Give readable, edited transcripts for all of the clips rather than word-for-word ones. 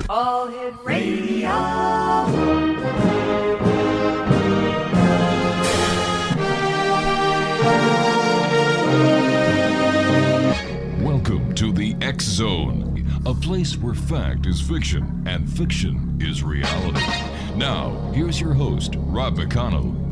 All Hit Radio. Welcome to the X Zone, a place where fact is fiction and fiction is reality. Now, here's your host, Rob McConnell.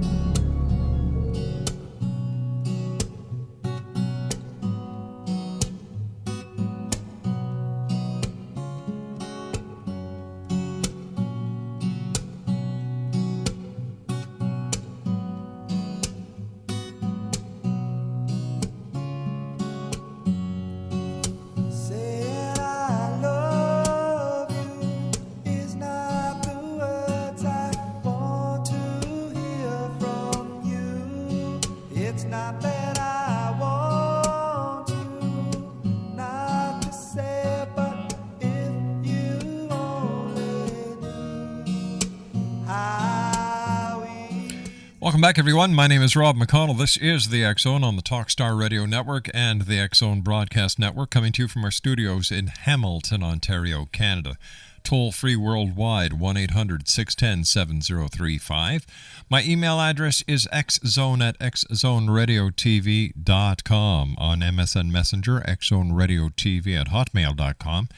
Welcome back, everyone. My name is Rob McConnell. This is the X Zone on the Talkstar Radio Network and the X Zone Broadcast Network, coming to you from our studios in Hamilton, Ontario, Canada. Toll-free worldwide, 1-800-610-7035. My email address is xzone@xzoneradiotv.com. On MSN Messenger, xzoneradiotv@hotmail.com.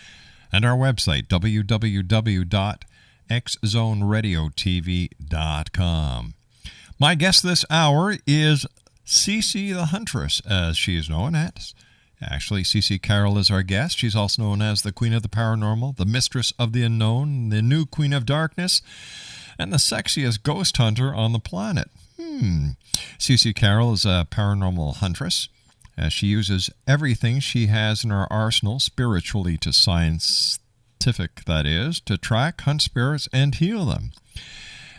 And our website, www.xzoneradiotv.com. My guest this hour is CC the Huntress, as she is known as. Actually, CC CAROLE is our guest. She's also known as the Queen of the Paranormal, the Mistress of the Unknown, the new Queen of Darkness, and the sexiest ghost hunter on the planet. CC CAROLE is a paranormal huntress. She uses everything she has in her arsenal, spiritually to scientific, that is, to track, hunt spirits, and heal them.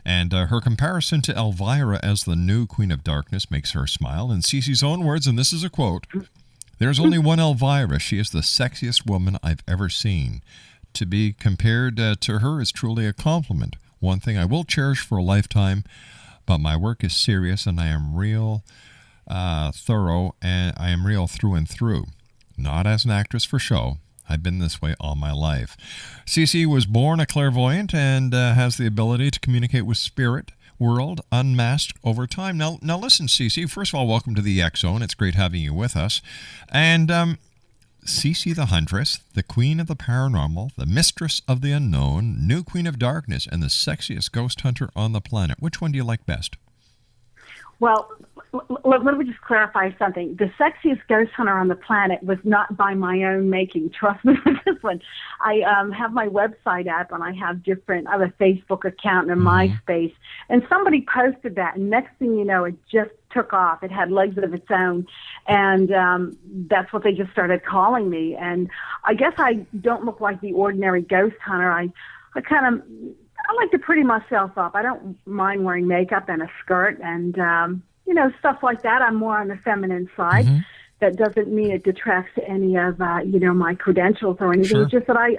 And her comparison to Elvira as the new Queen of Darkness makes her smile. In Cece's own words, and this is a quote, "There's only one Elvira. She is the sexiest woman I've ever seen. To be compared to her is truly a compliment. One thing I will cherish for a lifetime, but my work is serious and I am real thorough, and I am real through and through. Not as an actress for show. I've been this way all my life." CC was born a clairvoyant and has the ability to communicate with spirit world unmasked over time. Now listen, CC, first of all, welcome to the X Zone. It's great having you with us. And CC the Huntress, the Queen of the Paranormal, the Mistress of the Unknown, new Queen of Darkness, and the sexiest ghost hunter on the planet. Which one do you like best? Well, let me just clarify something. The sexiest ghost hunter on the planet was not by my own making. Trust me with this one. I have my website up, and I have a Facebook account and a MySpace. And somebody posted that, and next thing you know, it just took off. It had legs of its own, and that's what they just started calling me. And I guess I don't look like the ordinary ghost hunter. I like to pretty myself up. I don't mind wearing makeup and a skirt and, stuff like that. I'm more on the feminine side. That doesn't mean it detracts to any of, my credentials or anything. Sure. It's just that I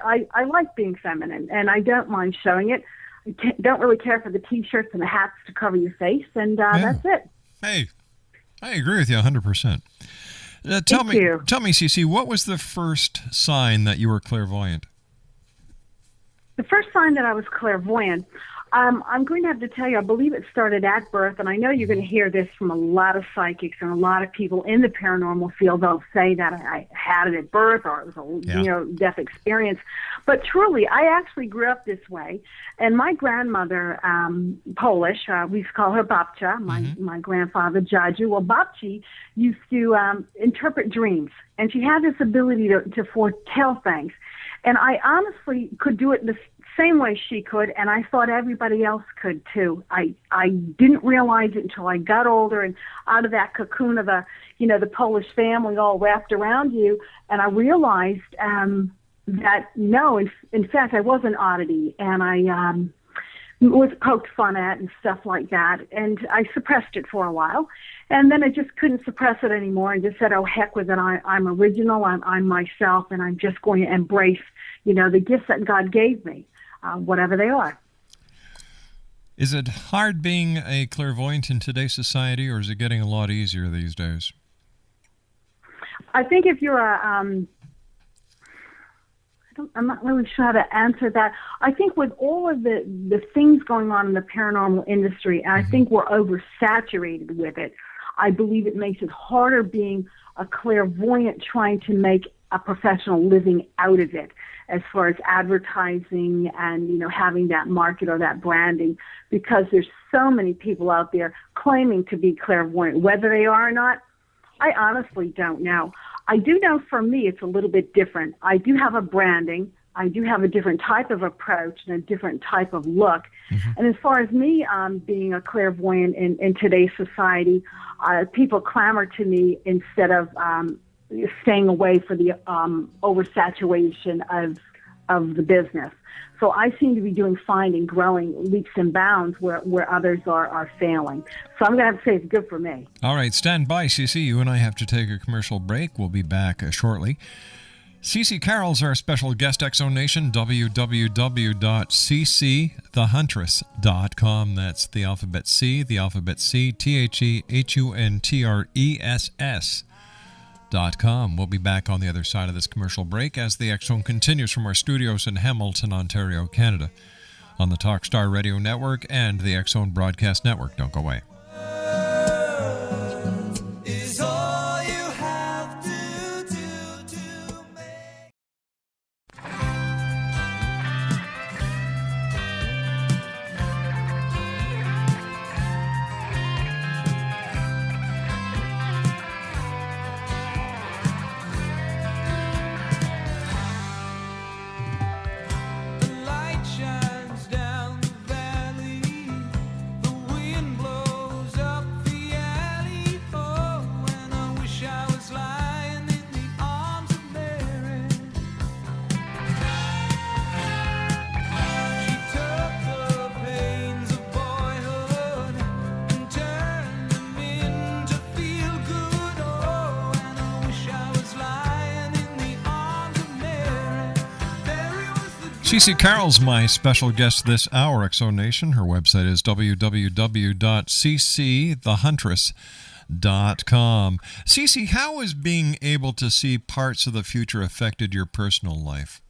like being feminine, and I don't mind showing it. I don't really care for the T-shirts and the hats to cover your face, and that's it. Hey, I agree with you 100%. Tell me, CC, what was the first sign that you were clairvoyant? The first sign that I was clairvoyant, I'm going to have to tell you, I believe it started at birth, and I know you're going to hear this from a lot of psychics and a lot of people in the paranormal field. They'll say that I had it at birth or it was a death experience. But truly, I actually grew up this way, and my grandmother, Polish, we used to call her Babcia, my grandfather, Jaju. Well, Babci used to interpret dreams, and she had this ability to foretell things. And I honestly could do it the same way she could, and I thought everybody else could too. I didn't realize it until I got older and out of that cocoon of the Polish family all wrapped around you, and I realized that no, in fact, I was an oddity, and I was poked fun at and stuff like that, and I suppressed it for a while. And then I just couldn't suppress it anymore and just said, oh, heck with it. I'm original. I'm myself, and I'm just going to embrace, the gifts that God gave me, whatever they are. Is it hard being a clairvoyant in today's society, or is it getting a lot easier these days? I think if you're a I'm not really sure how to answer that. I think with all of the things going on in the paranormal industry, and I think we're oversaturated with it, I believe it makes it harder being a clairvoyant trying to make a professional living out of it as far as advertising and, having that market or that branding, because there's so many people out there claiming to be clairvoyant. Whether they are or not, I honestly don't know. I do know for me it's a little bit different. I do have a branding. I do have a different type of approach and a different type of look. And as far as me being a clairvoyant in today's society, people clamor to me instead of staying away for the oversaturation of the business. So I seem to be doing fine and growing leaps and bounds where others are failing. So I'm going to have to say it's good for me. All right, stand by, Cece. You and I have to take a commercial break. We'll be back shortly. Cece Carroll's our special guest, Exo Nation, www.ccthehuntress.com. That's the alphabet C, TheHuntress.com. We'll be back on the other side of this commercial break as the X Zone continues from our studios in Hamilton, Ontario, Canada, on the Talkstar Radio Network and the X Zone Broadcast Network. Don't go away. Cece Carroll's my special guest this hour, Exo Nation. Her website is www.ccthehuntress.com. Cece, how has being able to see parts of the future affected your personal life?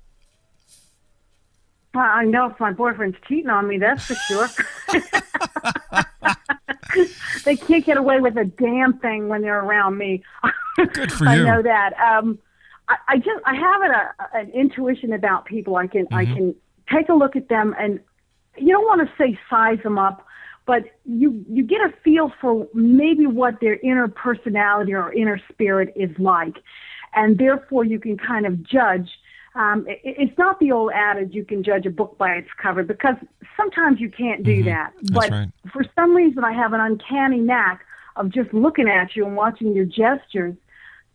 Well, I know if my boyfriend's cheating on me, that's for sure. They can't get away with a damn thing when they're around me. Good for you. I know that. I have an intuition about people. I can take a look at them, and you don't want to say size them up, but you get a feel for maybe what their inner personality or inner spirit is like, and therefore you can kind of judge. It's not the old adage you can judge a book by its cover, because sometimes you can't do that. But right. For some reason, I have an uncanny knack of just looking at you and watching your gestures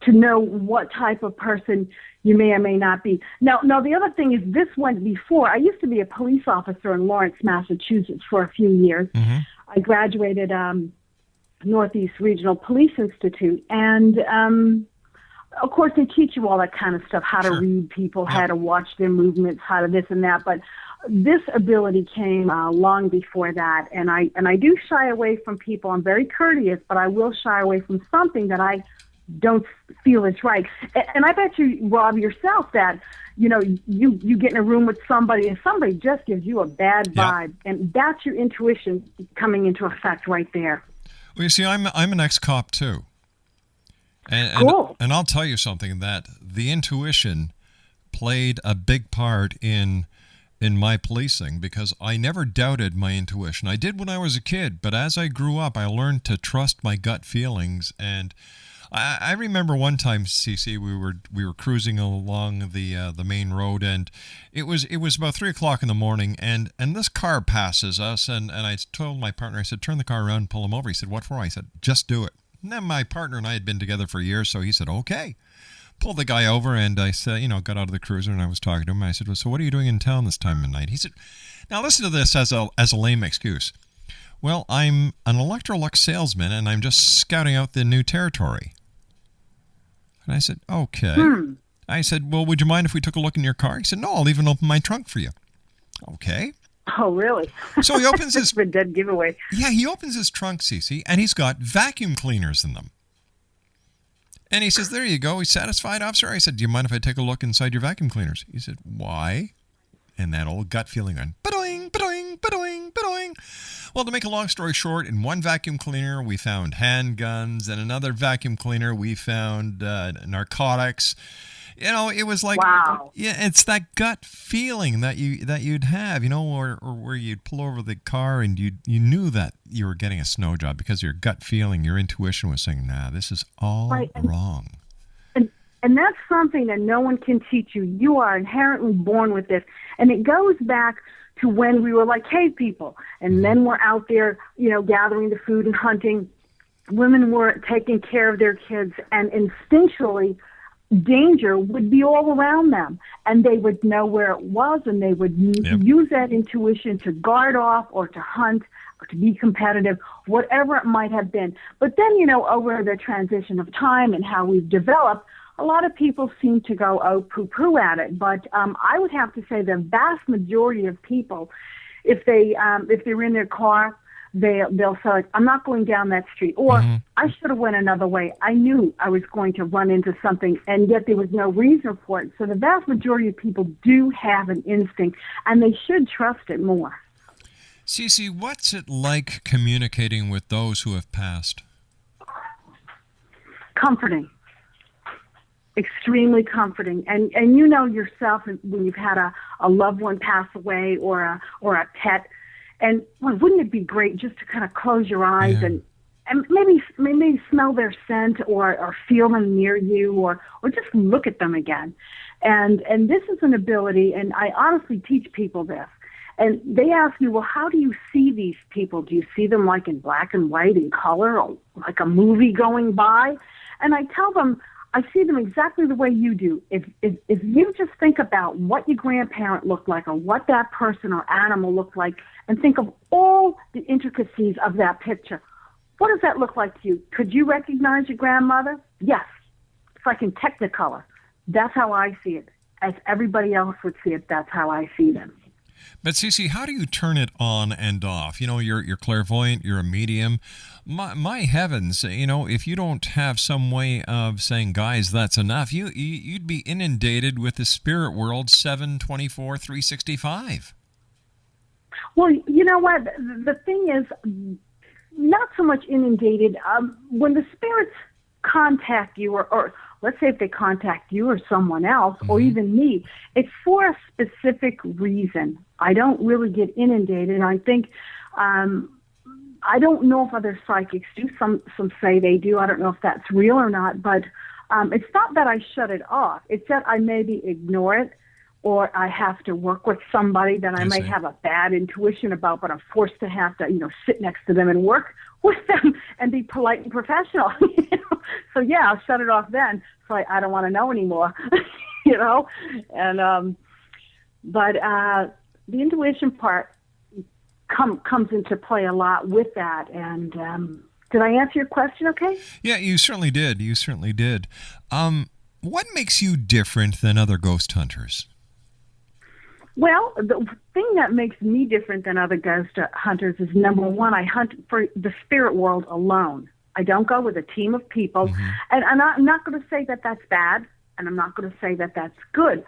to know what type of person you may or may not be. Now, the other thing is, this went before. I used to be a police officer in Lawrence, Massachusetts for a few years. I graduated Northeast Regional Police Institute, and of course they teach you all that kind of stuff, how to read people, how to watch their movements, how to this and that. But this ability came long before that, and I do shy away from people. I'm very courteous, but I will shy away from something that I don't feel it's right. And I bet you, Rob, yourself, that you get in a room with somebody and somebody just gives you a bad vibe, and that's your intuition coming into effect right there. Well, you see, I'm an ex-cop too, and cool. And I'll tell you something, that the intuition played a big part in my policing, because I never doubted my intuition. I did when I was a kid, but as I grew up, I learned to trust my gut feelings. And I remember one time, Cece, we were cruising along the main road, and it was about 3:00 in the morning, and this car passes us, and I told my partner, I said, turn the car around and pull him over. He said, what for? I said, just do it. And then my partner and I had been together for years, so he said, okay. Pulled the guy over, and I said, got out of the cruiser, and I was talking to him. I said, well, so what are you doing in town this time of night? He said, now listen to this as a lame excuse. Well, I'm an Electrolux salesman, and I'm just scouting out the new territory. And I said, okay. I said, well, would you mind if we took a look in your car? He said, no, I'll even open my trunk for you. Okay. Oh, really? So he opens his... a dead giveaway. Yeah, he opens his trunk, Cece, and he's got vacuum cleaners in them. And he says, there you go. He's satisfied, officer. I said, do you mind if I take a look inside your vacuum cleaners? He said, why? And that old gut feeling on, ba-doing, ba-doing, ba-doing, ba-doing. Well, to make a long story short, in one vacuum cleaner, we found handguns. In another vacuum cleaner, we found narcotics. It was like, wow. Yeah, it's that gut feeling that you'd have, or where you'd pull over the car and you knew that you were getting a snow job because your gut feeling, your intuition was saying, nah, this is all wrong. And that's something that no one can teach you. You are inherently born with this. And it goes back to when we were like cave people. And men were out there, gathering the food and hunting. Women were taking care of their kids. And instinctually, danger would be all around them. And they would know where it was, and they would use that intuition to guard off or to hunt or to be competitive, whatever it might have been. But then, over the transition of time and how we've developed, a lot of people seem to go, poo-poo at it. But I would have to say the vast majority of people, if they're in their car, they'll say, like, I'm not going down that street. Or I should have went another way. I knew I was going to run into something, and yet there was no reason for it. So the vast majority of people do have an instinct, and they should trust it more. Cece, what's it like communicating with those who have passed? Comforting. Extremely comforting. And you know yourself when you've had a loved one pass away or a pet, and wouldn't it be great just to kind of close your eyes and maybe smell their scent or feel them near you or just look at them again. And this is an ability, and I honestly teach people this. And they ask me, well, how do you see these people? Do you see them like in black and white, in color, or like a movie going by? And I tell them, I see them exactly the way you do. If you just think about what your grandparent looked like or what that person or animal looked like and think of all the intricacies of that picture, what does that look like to you? Could you recognize your grandmother? Yes. It's like in Technicolor. That's how I see it. As everybody else would see it, that's how I see them. But Cece, how do you turn it on and off? You're clairvoyant, you're a medium. My heavens, if you don't have some way of saying, guys, that's enough, you'd be inundated with the spirit world 7/24, 365. Well, you know what? The thing is, not so much inundated. When the spirits contact you, or let's say if they contact you or someone else, or even me, it's for a specific reason. I don't really get inundated. And I think, I don't know if other psychics do. Some say they do. I don't know if that's real or not. But it's not that I shut it off. It's that I maybe ignore it, or I have to work with somebody that I may have a bad intuition about, but I'm forced to have to, sit next to them and work with them and be polite and professional. So yeah, I'll shut it off then. So I don't want to know anymore, And but the intuition part comes into play a lot with that. And did I answer your question? Okay. Yeah, you certainly did. What makes you different than other ghost hunters? Well, the thing that makes me different than other ghost hunters is, number one, I hunt for the spirit world alone. I don't go with a team of people. And I'm not going to say that that's bad, and I'm not going to say that that's good.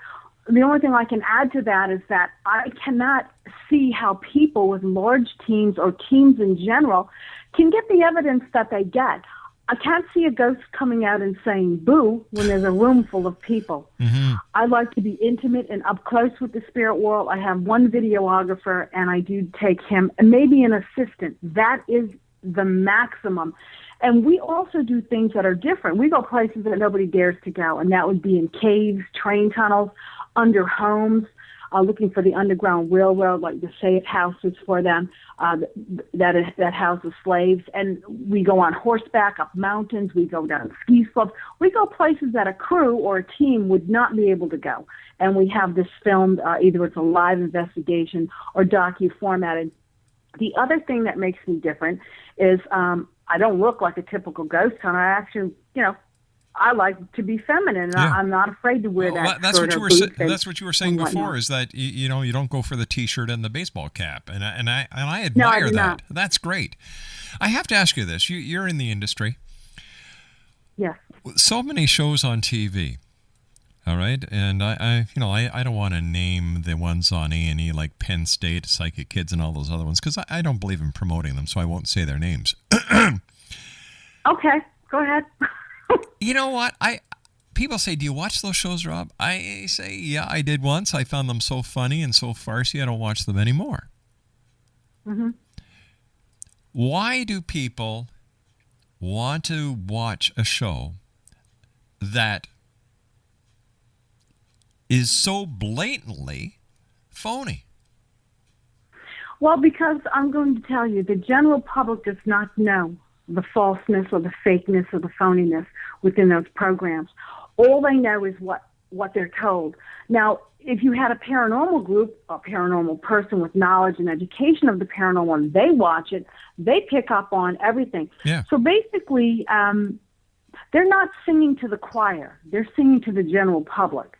The only thing I can add to that is that I cannot see how people with large teams or teams in general can get the evidence that they get. I can't see a ghost coming out and saying boo when there's a room full of people. I like to be intimate and up close with the spirit world. I have one videographer, and I do take him, and maybe an assistant. That is the maximum. And we also do things that are different. We go places that nobody dares to go, and that would be in caves, train tunnels, under homes, looking for the Underground Railroad, like the safe houses for them, that houses slaves. And we go on horseback up mountains. We go down ski slopes. We go places that a crew or a team would not be able to go. And we have this filmed, either it's a live investigation or docu-formatted. The other thing that makes me different is I don't look like a typical ghost hunter. I actually, I like to be feminine, and I'm not afraid to wear that. That's what you were saying before. Is that you don't go for the T-shirt and the baseball cap, and I admire that. That's great. I have to ask you this: you're in the industry. Yes. So many shows on TV. All right, and I don't want to name the ones on A&E like Penn State, Psychic Kids, and all those other ones because I don't believe in promoting them, so I won't say their names. Okay, go ahead. You know what? People say, "Do you watch those shows, Rob?" I say, "Yeah, I did once. I found them so funny and so farcy, I don't watch them anymore." Mm-hmm. Why do people want to watch a show that is so blatantly phony? Well, because I'm going to tell you, the general public does not know the falseness or the fakeness or the phoniness within those programs. All they know is what they're told. Now, if you had a paranormal group, a paranormal person with knowledge and education of the paranormal, and they watch it, they pick up on everything. Yeah. So basically, they're not singing to the choir. They're singing to the general public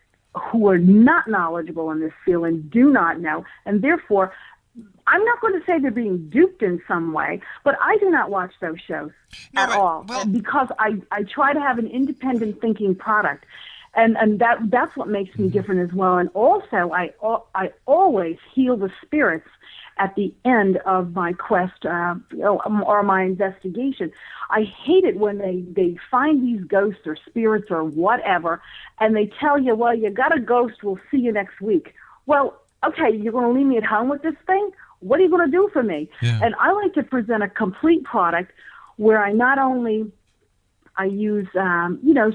who are not knowledgeable in this field and do not know, and therefore, I'm not going to say they're being duped in some way, but I do not watch those shows at all because I try to have an independent thinking product, and that's what makes me different as well. And also, I always heal the spirits at the end of my quest or my investigation. I hate it when they find these ghosts or spirits or whatever, and they tell you, well, you got a ghost, we'll see you next week. Well, okay, you're going to leave me at home with this thing? What are you going to do for me? Yeah. And I like to present a complete product where I not only use,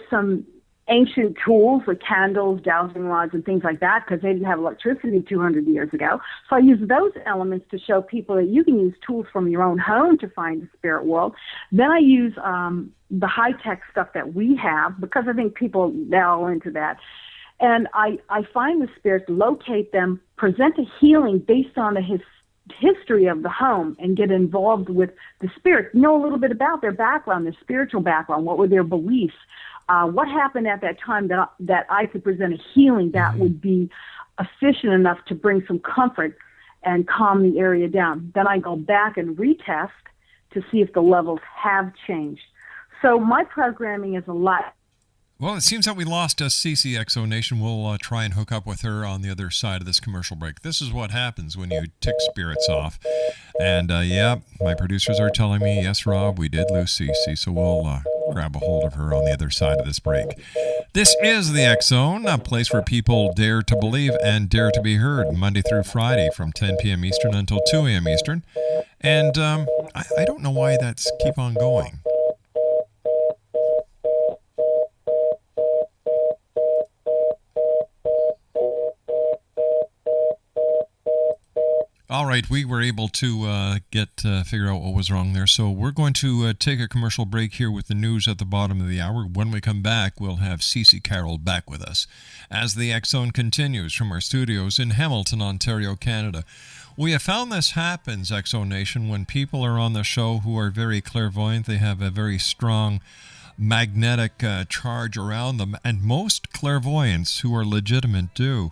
some ancient tools like candles, dowsing rods, and things like that because they didn't have electricity 200 years ago. So I use those elements to show people that you can use tools from your own home to find the spirit world. Then I use the high-tech stuff that we have because I think people now are into that. And I find the spirits, locate them, present a healing based on the history of the home, and get involved with the spirits, know a little bit about their background, their spiritual background, what were their beliefs, what happened at that time that I could present a healing that would be efficient enough to bring some comfort and calm the area down. Then I go back and retest to see if the levels have changed. So my programming is a lot. Well, it seems that we lost CCXO Nation. We'll try and hook up with her on the other side of this commercial break. This is what happens when you tick spirits off. And, my producers are telling me, yes, Rob, we did lose CC, so we'll grab a hold of her on the other side of this break. This is the X Zone, a place where people dare to believe and dare to be heard, Monday through Friday from 10 p.m. Eastern until 2 a.m. Eastern. And I don't know why that's keep on going. All right, we were able to figure out what was wrong there. So we're going to take a commercial break here with the news at the bottom of the hour. When we come back, we'll have CAROLE back with us as the X Zone continues from our studios in Hamilton, Ontario, Canada. We have found this happens, X Zone Nation, when people are on the show who are very clairvoyant. They have a very strong magnetic charge around them, and most clairvoyants who are legitimate do.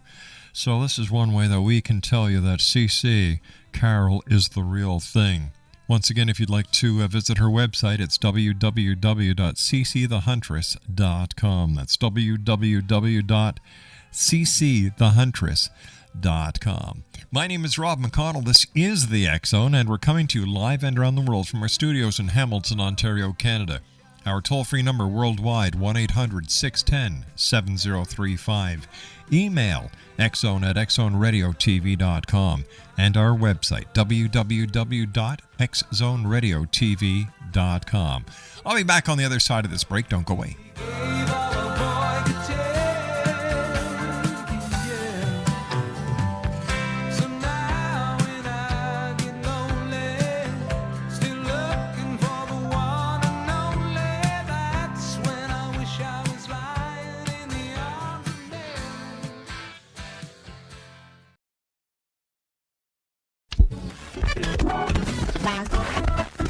So this is one way that we can tell you that CAROLE is the real thing. Once again, if you'd like to visit her website, it's www.ccthehuntress.com. That's www.ccthehuntress.com. My name is Rob McConnell. This is the X Zone, and we're coming to you live and around the world from our studios in Hamilton, Ontario, Canada. Our toll-free number worldwide, 1-800-610-7035. Email xzone@xzoneradiotv.com. And our website, www.xzoneradiotv.com. I'll be back on the other side of this break. Don't go away.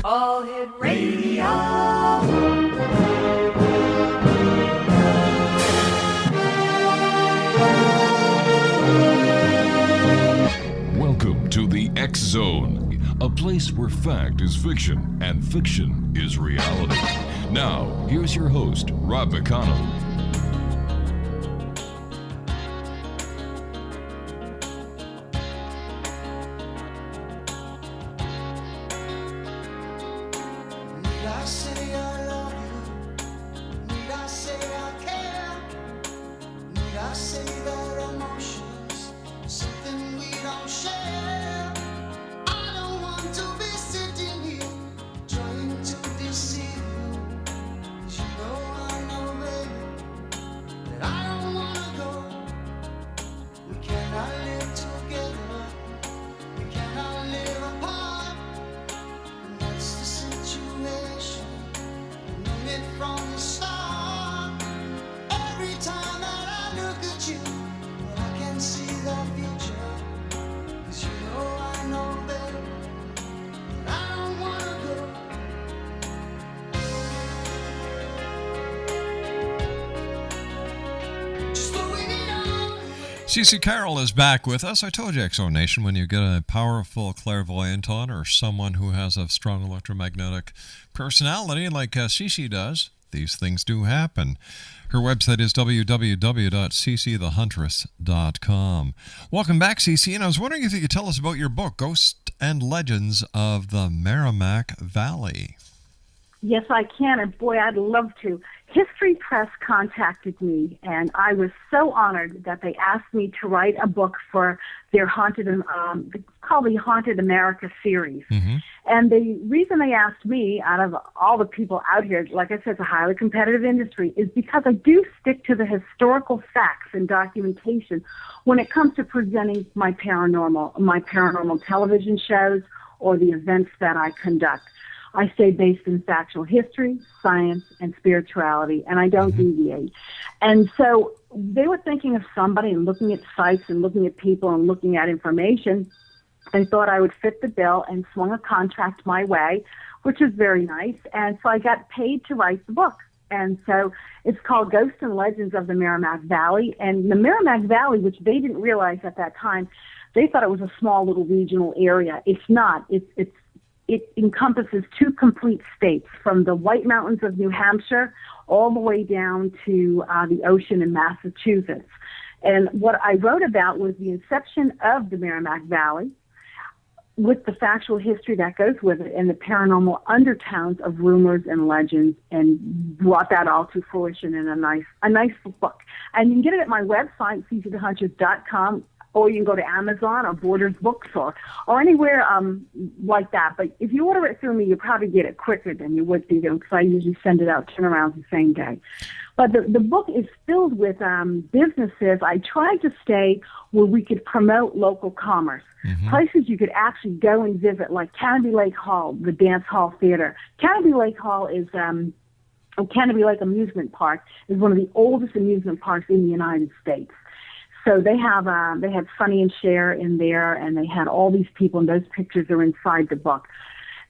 All Hit Radio. Welcome to the X Zone, a place where fact is fiction and fiction is reality. Now, here's your host, Rob McConnell. Need I say I love you? Need I say I care? Need I say that emotions something we don't share? I don't want to be sitting here trying to deceive you. 'Cause you know, baby, that I don't wanna go. We cannot live together. We cannot live apart. And that's the situation. I knew it from the start. Every time that I look at you, well, I can see the future. 'Cause you know, baby, that I don't wanna go. Just the way it all. CC Carroll is back with us. I told you, Exo Nation, when you get a powerful clairvoyant on or someone who has a strong electromagnetic personality like CC does, these things do happen. Her website is www.ccthehuntress.com. Welcome back, CC, and I was wondering if you could tell us about your book, Ghosts and Legends of the Merrimack Valley. Yes, I can, and boy, I'd love to. History Press contacted me, and I was so honored that they asked me to write a book for their it's called the Haunted America series. Mm-hmm. And the reason they asked me, out of all the people out here, like I said, it's a highly competitive industry, is because I do stick to the historical facts and documentation when it comes to presenting my paranormal television shows or the events that I conduct. I stay based in factual history, science, and spirituality, and I don't deviate. And so they were thinking of somebody and looking at sites and looking at people and looking at information and thought I would fit the bill and swung a contract my way, which is very nice. And so I got paid to write the book. And so it's called Ghosts and Legends of the Merrimack Valley. And the Merrimack Valley, which they didn't realize at that time, they thought it was a small little regional area. It's not. It encompasses two complete states, from the White Mountains of New Hampshire all the way down to the ocean in Massachusetts. And what I wrote about was the inception of the Merrimack Valley, with the factual history that goes with it and the paranormal undertones of rumors and legends, and brought that all to fruition in a nice book. And you can get it at my website, ccthehuntress.com, or you can go to Amazon or Borders Books or anywhere like that. But if you order it through me, you'll probably get it quicker than you would do, because I usually send it out, turnarounds the same day. But the book is filled with businesses. I tried to stay where we could promote local commerce. Mm-hmm. Places you could actually go and visit, like Canopy Lake Hall, the Dance Hall Theater. Canopy Lake Hall is Canopy Lake Amusement Park is one of the oldest amusement parks in the United States. So they had Sonny and Cher in there, and they had all these people, and those pictures are inside the book.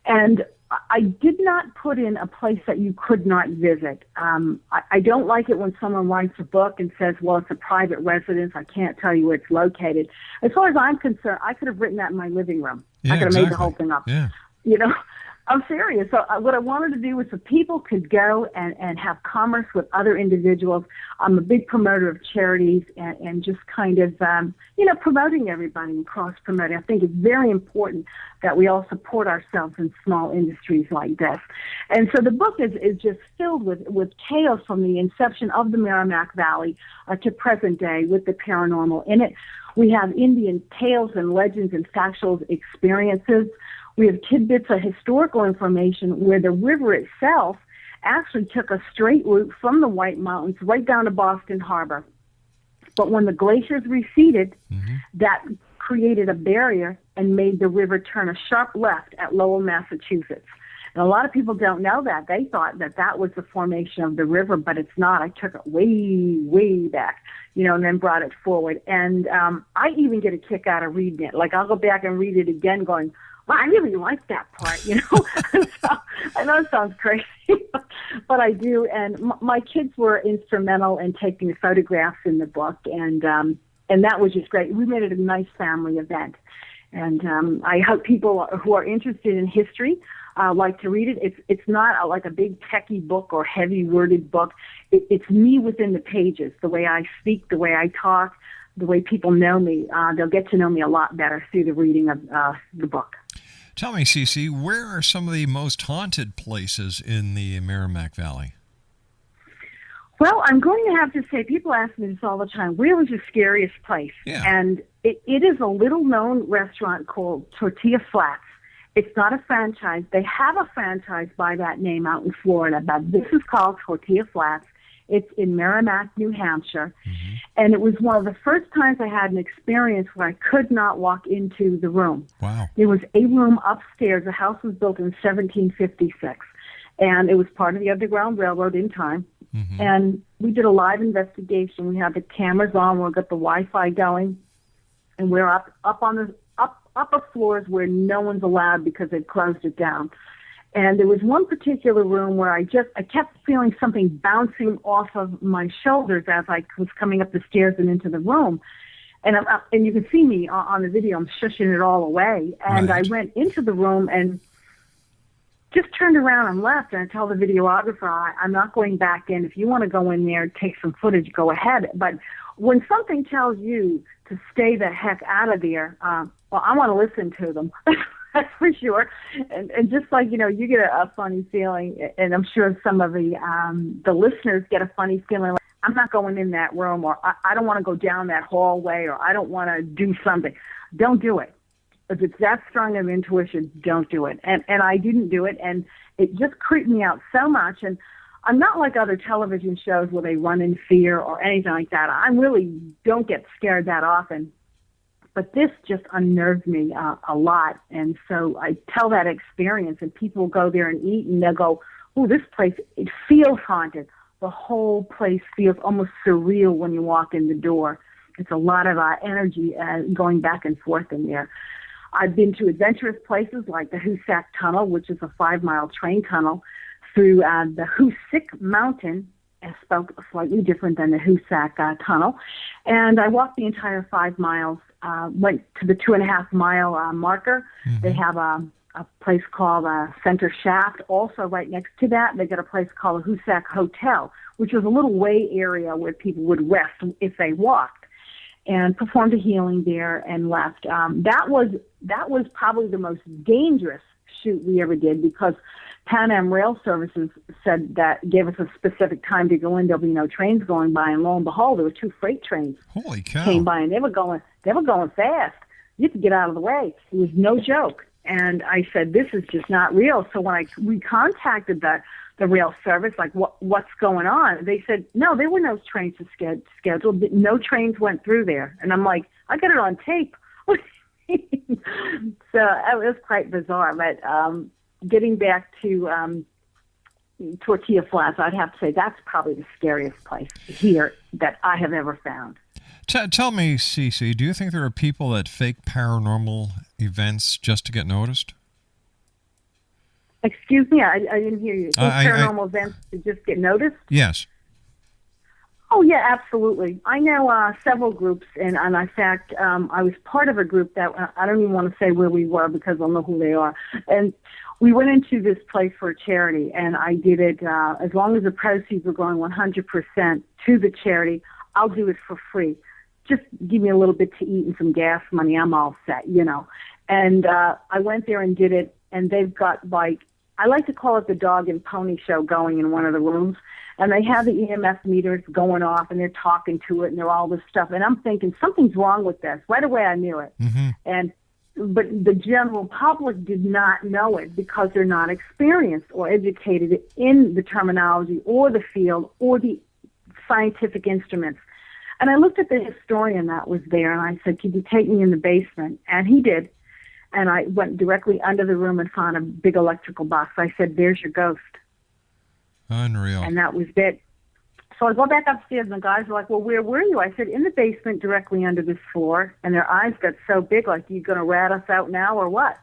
And I did not put in a place that you could not visit. I don't like it when someone writes a book and says, well, it's a private residence, I can't tell you where it's located. As far as I'm concerned, I could have written that in my living room. Yeah, I could have made the whole thing up. Yeah. You know, I'm serious. So what I wanted to do was so people could go and have commerce with other individuals. I'm a big promoter of charities and just kind of, promoting everybody and cross-promoting. I think it's very important that we all support ourselves in small industries like this. And so the book is just filled with tales from the inception of the Merrimack Valley to present day with the paranormal. In it, we have Indian tales and legends and factual experiences. We have tidbits of historical information where the river itself actually took a straight route from the White Mountains right down to Boston Harbor. But when the glaciers receded, that created a barrier and made the river turn a sharp left at Lowell, Massachusetts. And a lot of people don't know that. They thought that was the formation of the river, but it's not. I took it way, way back, and then brought it forward. And I even get a kick out of reading it. Like, I'll go back and read it again going, well, I really like that part, So, I know it sounds crazy, but I do. And my kids were instrumental in taking the photographs in the book, and that was just great. We made it a nice family event. And I hope people who are interested in history like to read it. It's not like a big techie book or heavy worded book. It's me within the pages, the way I speak, the way I talk, the way people know me. They'll get to know me a lot better through the reading of the book. Tell me, Cece, where are some of the most haunted places in the Merrimack Valley? Well, I'm going to have to say, people ask me this all the time, where was the scariest place? Yeah. And it is a little-known restaurant called Tortilla Flats. It's not a franchise. They have a franchise by that name out in Florida, but this is called Tortilla Flats. It's in Merrimack, New Hampshire. Mm-hmm. And it was one of the first times I had an experience where I could not walk into the room. Wow. There was a room upstairs. The house was built in 1756, and it was part of the Underground Railroad in time. Mm-hmm. And we did a live investigation. We had the cameras on. We got the Wi-Fi going, and we're up on the upper floors where no one's allowed because they've closed it down. And there was one particular room where I kept feeling something bouncing off of my shoulders as I was coming up the stairs and into the room. And you can see me on the video. I'm shushing it all away. And right. I went into the room and just turned around and left, and I tell the videographer, I'm not going back in. If you want to go in there, take some footage, go ahead. But when something tells you to stay the heck out of there, well, I want to listen to them. That's for sure. And just like, you get a funny feeling, and I'm sure some of the listeners get a funny feeling, like, I'm not going in that room, or I don't want to go down that hallway, or I don't want to do something. Don't do it. If it's that strong of intuition, don't do it. And I didn't do it, and it just creeped me out so much. And I'm not like other television shows where they run in fear or anything like that. I really don't get scared that often. But this just unnerved me a lot. And so I tell that experience, and people go there and eat, and they'll go, oh, this place, it feels haunted. The whole place feels almost surreal when you walk in the door. It's a lot of energy going back and forth in there. I've been to adventurous places like the Hoosac Tunnel, which is a 5-mile train tunnel through the Hoosick Mountain, spelled slightly different than the Hoosac Tunnel. And I walked the entire 5 miles, went to the 2.5-mile marker. Mm-hmm. They have a place called Center Shaft. Also right next to that, they got a place called the Hoosac Hotel, which is a little way area where people would rest if they walked, and performed a healing there and left. That was probably the most dangerous shoot we ever did, because Pan Am Rail Services said that, gave us a specific time to go in. There'll be no trains going by, and lo and behold, there were 2 freight trains. Holy cow. Came by, and they were going fast. You had to get out of the way. It was no joke. And I said, this is just not real. So when we contacted the rail service, like, what's going on? They said, no, there were no trains scheduled. No trains went through there. And I'm like, I got it on tape. So it was quite bizarre. But getting back to Tortilla Flats, I'd have to say that's probably the scariest place here that I have ever found. Tell me, Cece, do you think there are people that fake paranormal events just to get noticed? Excuse me, I didn't hear you. Paranormal events to just get noticed? Yes. Oh, yeah, absolutely. I know several groups, and in fact, I was part of a group that, I don't even want to say where we were because I'll know who they are. And we went into this place for a charity, and I did it, as long as the proceeds were going 100% to the charity, I'll do it for free. Just give me a little bit to eat and some gas money, I'm all set, And I went there and did it, and they've got, like, I like to call it the dog and pony show going in one of the rooms. And they have the EMF meters going off, and they're talking to it, and they're all this stuff. And I'm thinking, something's wrong with this. Right away, I knew it. Mm-hmm. But the general public did not know it because they're not experienced or educated in the terminology or the field or the scientific instruments. And I looked at the historian that was there, and I said, could you take me in the basement? And he did. And I went directly under the room and found a big electrical box. I said, there's your ghost. Unreal. And that was it. So I go back upstairs, and the guys were like, well, where were you? I said, in the basement directly under this floor. And their eyes got so big, like, you going to rat us out now or what?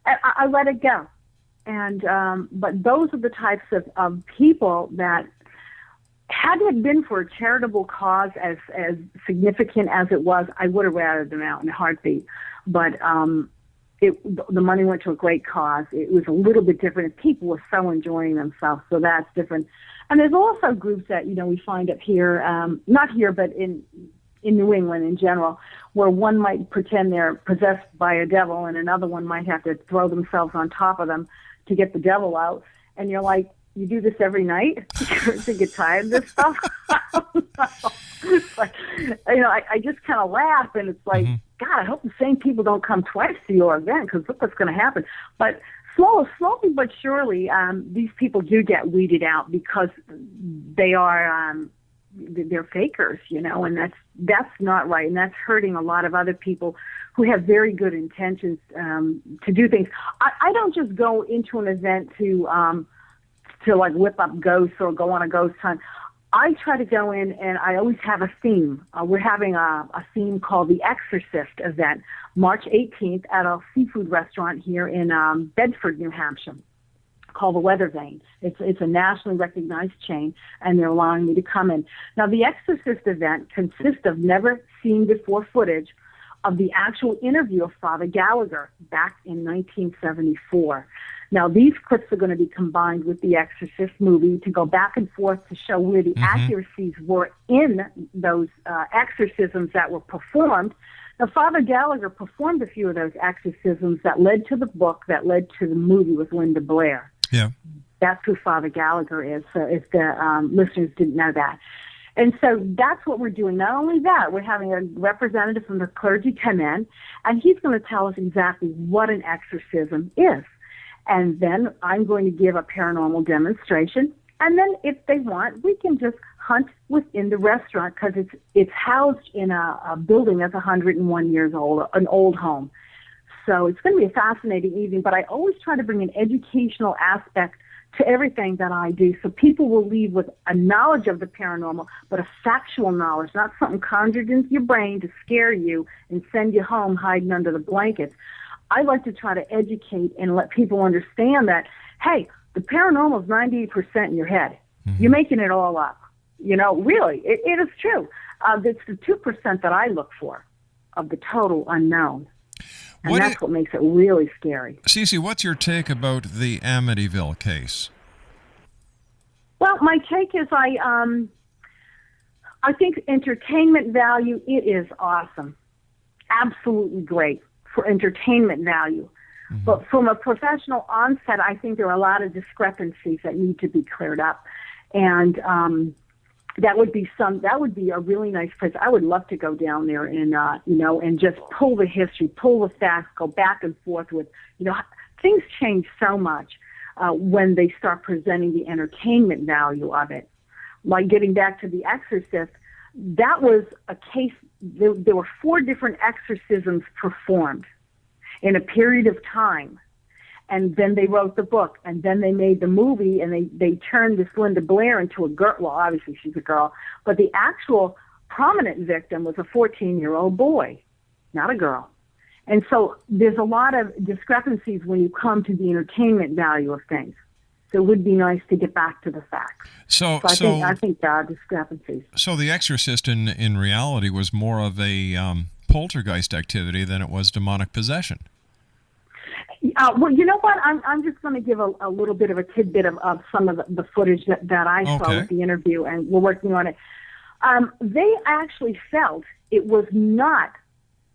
And I let it go. And but those are the types of people that, had it been for a charitable cause as significant as it was, I would have ratted them out in a heartbeat. But the money went to a great cause. It was a little bit different. People were so enjoying themselves, so that's different. And there's also groups that, we find up here, not here, but in New England in general, where one might pretend they're possessed by a devil and another one might have to throw themselves on top of them to get the devil out. And you're like, you do this every night? You get tired of this stuff? It's like, I just kind of laugh, and it's like, God, I hope the same people don't come twice to your event, because look what's going to happen. But slowly but surely, these people do get weeded out because they are they're fakers, and that's not right, and that's hurting a lot of other people who have very good intentions to do things. I don't just go into an event to like whip up ghosts or go on a ghost hunt. I try to go in, and I always have a theme. We're having a theme called the Exorcist event, March 18th at a seafood restaurant here in Bedford, New Hampshire, called the Weather Vane. It's a nationally recognized chain, and they're allowing me to come in. Now, the Exorcist event consists of never-seen-before footage of the actual interview of Father Gallagher back in 1974. Now, these clips are going to be combined with the Exorcist movie to go back and forth to show where the accuracies were in those exorcisms that were performed. Now, Father Gallagher performed a few of those exorcisms that led to the book, that led to the movie with Linda Blair. Yeah. That's who Father Gallagher is, so if the listeners didn't know that. And so that's what we're doing. Not only that, we're having a representative from the clergy come in, and he's going to tell us exactly what an exorcism is. And then I'm going to give a paranormal demonstration. And then if they want, we can just hunt within the restaurant, because it's housed in a building that's 101 years old, an old home. So it's going to be a fascinating evening, but I always try to bring an educational aspect to everything that I do, so people will leave with a knowledge of the paranormal, but a factual knowledge, not something conjured into your brain to scare you and send you home hiding under the blankets. I like to try to educate and let people understand that, hey, the paranormal is 98% in your head. You're making it all up. Really, it is true. It's the 2% that I look for of the total unknown. And that's what makes it really scary. Cece, what's your take about the Amityville case? Well, my take is I think entertainment value, it is awesome. Absolutely great for entertainment value. But from a professional onset, I think there are a lot of discrepancies that need to be cleared up. And that would be a really nice place. I would love to go down there and and just pull the history, pull the facts, go back and forth with, things change so much when they start presenting the entertainment value of it. Like getting back to The Exorcist, that was a case. There were 4 different exorcisms performed in a period of time. And then they wrote the book, and then they made the movie, and they turned this Linda Blair into a girl. Well, obviously she's a girl, but the actual prominent victim was a 14-year-old boy, not a girl. And so there's a lot of discrepancies when you come to the entertainment value of things. So it would be nice to get back to the facts. So I think there are discrepancies. So The Exorcist in reality was more of a poltergeist activity than it was demonic possession. Well, you know what? I'm just going to give a little bit of a tidbit of some of the footage that I saw with the interview, and we're working on it. They actually felt it was not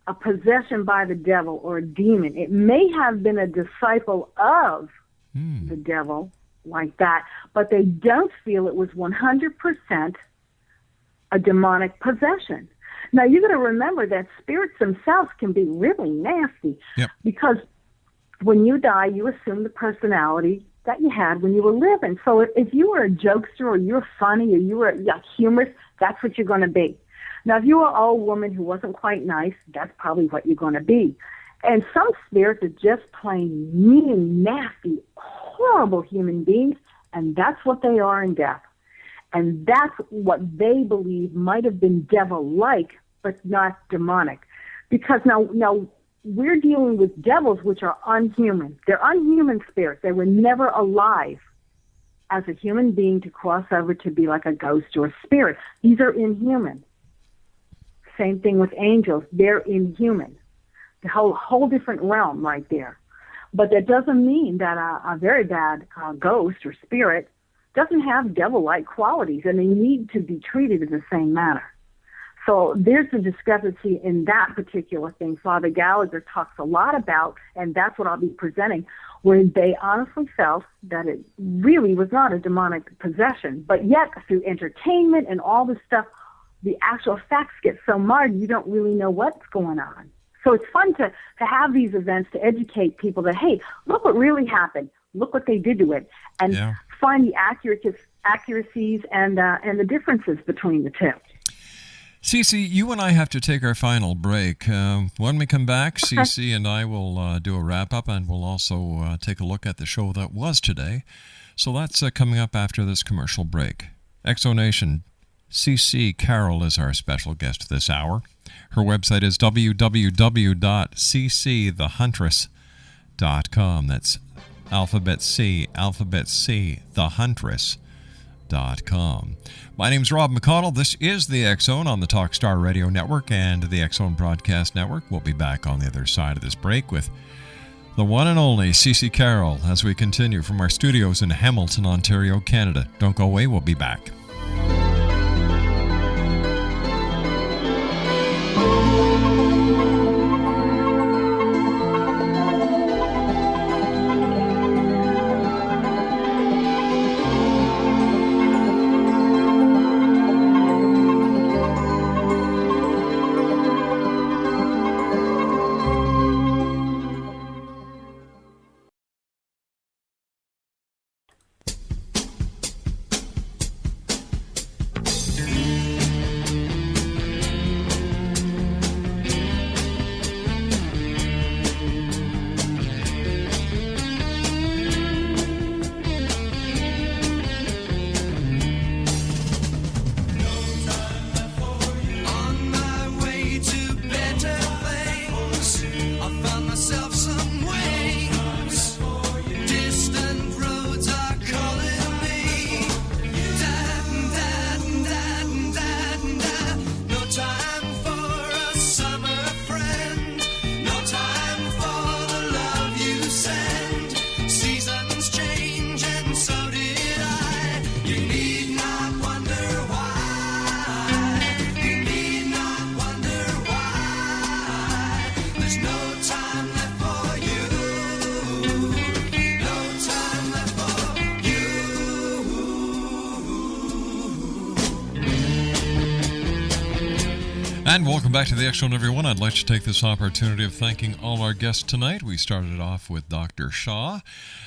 a possession by the devil or a demon. It may have been a disciple of the devil like that, but they don't feel it was 100% a demonic possession. Now, you got to remember that spirits themselves can be really nasty because when you die, you assume the personality that you had when you were living. So if you were a jokester or you were funny or you were humorous, that's what you're going to be. Now, if you were an old woman who wasn't quite nice, that's probably what you're going to be. And some spirits are just plain mean, nasty, horrible human beings, and that's what they are in death. And that's what they believe might have been devil-like, but not demonic. Because now we're dealing with devils which are unhuman. They're unhuman spirits. They were never alive as a human being to cross over to be like a ghost or a spirit. These are inhuman. Same thing with angels. They're inhuman. a whole different realm right there. But that doesn't mean that a very bad ghost or spirit doesn't have devil-like qualities, and they need to be treated in the same manner. So there's a discrepancy in that particular thing. Father Gallagher talks a lot about, and that's what I'll be presenting, where they honestly felt that it really was not a demonic possession. But yet, through entertainment and all this stuff, the actual facts get so marred, you don't really know what's going on. So it's fun to have these events to educate people that, hey, look what really happened. Look what they did to it. And find the accuracies and the differences between the two. Cece, you and I have to take our final break. When we come back, Cece and I will do a wrap-up, and we'll also take a look at the show that was today. So that's coming up after this commercial break. Exonation, CC Carole is our special guest this hour. Her website is www.ccthehuntress.com. That's alphabet C, thehuntress.com. My name's Rob McConnell. This is the X-Zone on the Talkstar Radio Network and the X-Zone Broadcast Network. We'll be back on the other side of this break with the one and only CC Carole as we continue from our studios in Hamilton, Ontario, Canada. Don't go away. We'll be back. And welcome back to the X-Zone, everyone. I'd like to take this opportunity of thanking all our guests tonight. We started off with Dr. Shaw.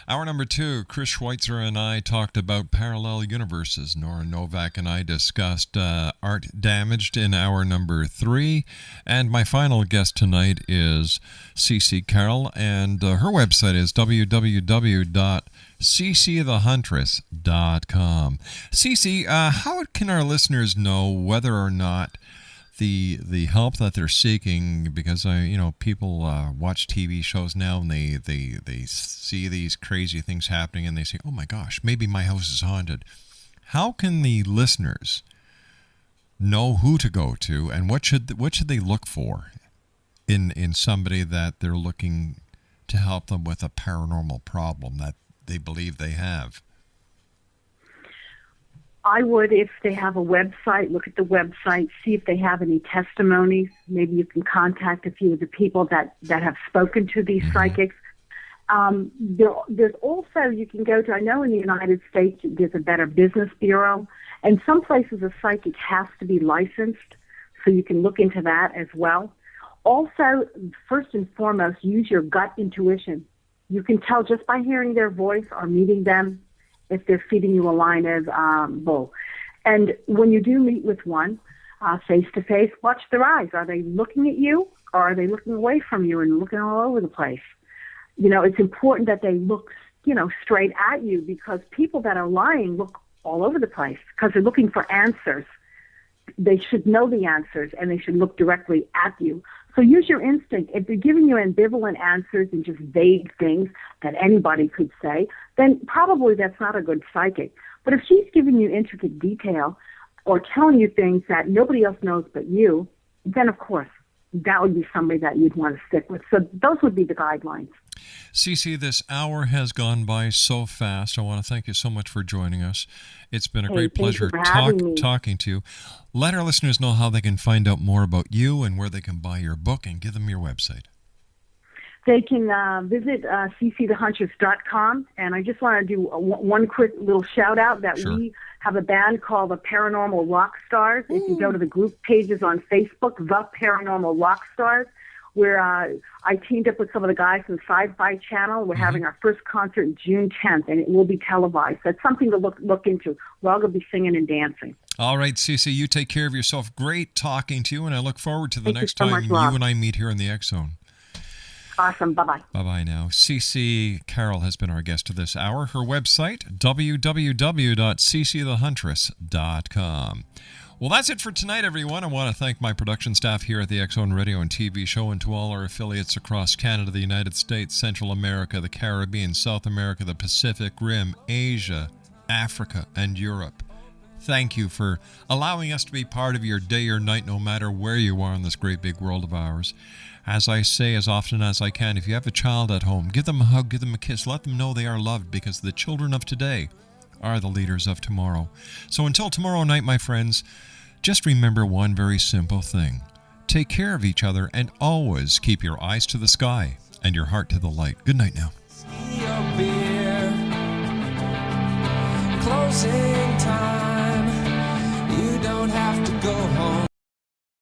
Hour number 2, Chris Schweitzer and I talked about parallel universes. Nora Novak and I discussed art damaged in hour number 3. And my final guest tonight is CC Carole, and her website is www.ccthehuntress.com. CC, how can our listeners know whether or not the help that they're seeking, because people watch TV shows now and they see these crazy things happening and they say, oh my gosh, maybe my house is haunted. How can the listeners know who to go to, and what should they look for in somebody that they're looking to help them with a paranormal problem that they believe they have? I would, if they have a website, look at the website, see if they have any testimonies. Maybe you can contact a few of the people that have spoken to these psychics. There's also, you can go to, I know in the United States there's a Better Business Bureau, and some places a psychic has to be licensed, so you can look into that as well. Also, first and foremost, use your gut intuition. You can tell just by hearing their voice or meeting them if they're feeding you a line of bull. And when you do meet with one, face-to-face, watch their eyes. Are they looking at you, or are they looking away from you and looking all over the place? It's important that they look, straight at you, because people that are lying look all over the place because they're looking for answers. They should know the answers, and they should look directly at you. So use your instinct. If they're giving you ambivalent answers and just vague things that anybody could say, then probably that's not a good psychic. But if she's giving you intricate detail or telling you things that nobody else knows but you, then of course, that would be somebody that you'd want to stick with. So those would be the guidelines. Cece, this hour has gone by so fast. I want to thank you so much for joining us. It's been a great pleasure talking to you. Let our listeners know how they can find out more about you and where they can buy your book, and give them your website. They can visit ccthehuntress.com, and I just want to do one quick little shout out that we have a band called the Paranormal Rock Stars. If you go to the group pages on Facebook, The Paranormal Rock Stars, where I teamed up with some of the guys from the Sci-Fi Channel. We're having our first concert June 10th, and it will be televised. That's something to look into. We're all going to be singing and dancing. All right, Cece, you take care of yourself. Great talking to you, and I look forward to the next so time much, you and I meet here in the X Zone. Awesome. Bye-bye. Bye-bye now. Cece Carole has been our guest this hour. Her website, www.ccthehuntress.com. Well, that's it for tonight, everyone. I want to thank my production staff here at the X Zone Radio and TV show, and to all our affiliates across Canada, the United States, Central America, the Caribbean, South America, the Pacific Rim, Asia, Africa, and Europe. Thank you for allowing us to be part of your day or night, no matter where you are in this great big world of ours. As I say as often as I can, if you have a child at home, give them a hug, give them a kiss, let them know they are loved, because the children of today are the leaders of tomorrow. So until tomorrow night, my friends, just remember one very simple thing. Take care of each other, and always keep your eyes to the sky and your heart to the light. Good night now. Closing time.